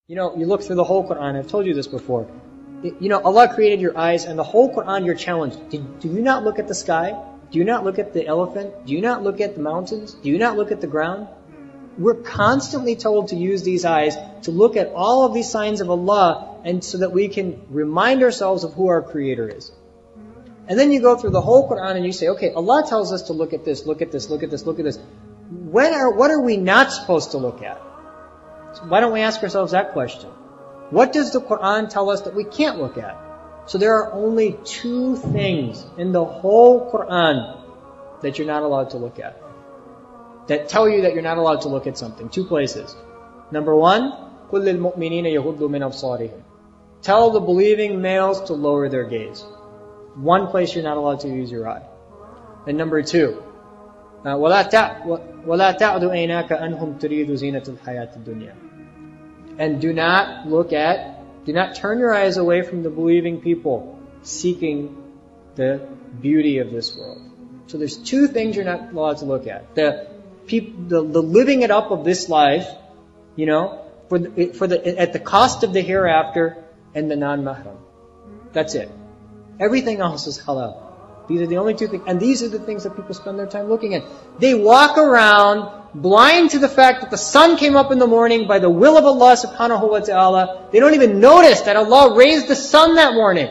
You look through the whole Quran. I've told you this before. Allah created your eyes, and the whole Quran you're challenged. Do you not look at the sky? Do you not look at the elephant? Do you not look at the mountains? Do you not look at the ground? We're constantly told to use these eyes to look at all of these signs of Allah, and so that we can remind ourselves of who our Creator is. And then you go through the whole Quran and you say, okay, Allah tells us to look at this, look at this, look at this, look at this. What are we not supposed to look at? So why don't we ask ourselves that question? What does the Quran tell us that we can't look at? So there are only two things in the whole Quran that you're not allowed to look at, that tell you that you're not allowed to look at something. Two places. Number one, قُلْ لِلْمُؤْمِنِينَ يَغُضُّوا مِنْ أَبْصَارِهِمْ. Tell the believing males to lower their gaze. One place you're not allowed to use your eye. And number two, وَلَا تَعْدُ عَيْنَاكَ أَنْهُمْ تُرِيدُ زِينَةَ الْحَيَاةِ الدُّنْيَا. And do not turn your eyes away from the believing people seeking the beauty of this world. So there's two things you're not allowed to look at. The living it up of this life, at the cost of the hereafter, and the non-mahram. That's it. Everything else is halal. These are the only two things, and these are the things that people spend their time looking at. They walk around blind to the fact that the sun came up in the morning by the will of Allah subhanahu wa ta'ala. They don't even notice that Allah raised the sun that morning,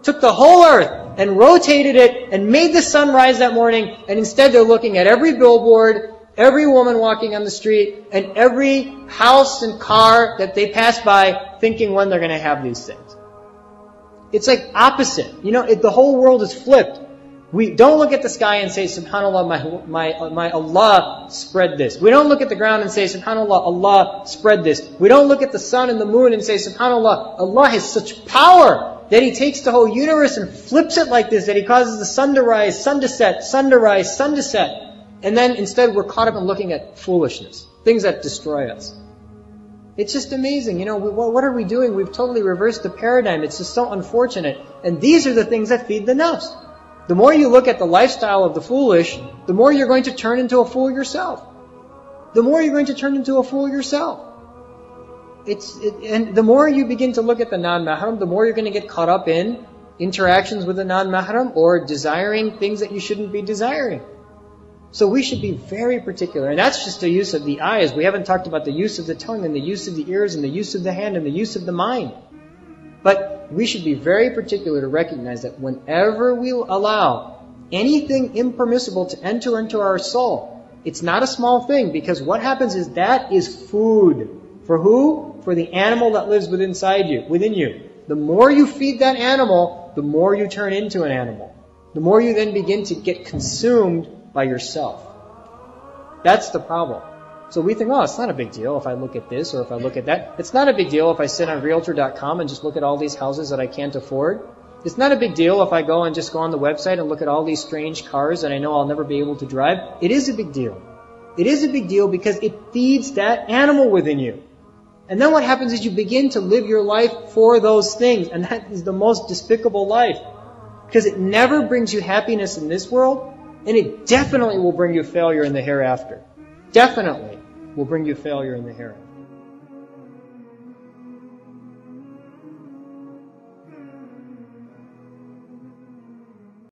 took the whole earth and rotated it and made the sun rise that morning, and instead they're looking at every billboard, every woman walking on the street, and every house and car that they pass by, thinking when they're going to have these things. It's like opposite. The whole world is flipped. We don't look at the sky and say, SubhanAllah, my Allah spread this. We don't look at the ground and say, SubhanAllah, Allah spread this. We don't look at the sun and the moon and say, SubhanAllah, Allah has such power that He takes the whole universe and flips it like this, that He causes the sun to rise, sun to set, sun to rise, sun to set. And then instead we're caught up in looking at foolishness, things that destroy us. It's just amazing. What are we doing? We've totally reversed the paradigm. It's just so unfortunate. And these are the things that feed the nafs. The more you look at the lifestyle of the foolish, the more you're going to turn into a fool yourself. The more you're going to turn into a fool yourself. And the more you begin to look at the non-mahram, the more you're going to get caught up in interactions with the non-mahram or desiring things that you shouldn't be desiring. So we should be very particular. And that's just the use of the eyes. We haven't talked about the use of the tongue and the use of the ears and the use of the hand and the use of the mind. But we should be very particular to recognize that whenever we allow anything impermissible to enter into our soul, it's not a small thing, because what happens is that is food. For who? For the animal that lives within you. The more you feed that animal, the more you turn into an animal. The more you then begin to get consumed by yourself. That's the problem. So we think, it's not a big deal if I look at this or if I look at that. It's not a big deal if I sit on Realtor.com and just look at all these houses that I can't afford. It's not a big deal if I go on the website and look at all these strange cars that I know I'll never be able to drive. It is a big deal. It is a big deal because it feeds that animal within you. And then what happens is you begin to live your life for those things. And that is the most despicable life. Because it never brings you happiness in this world, and it definitely will bring you failure in the hereafter. Definitely will bring you failure in the hereafter.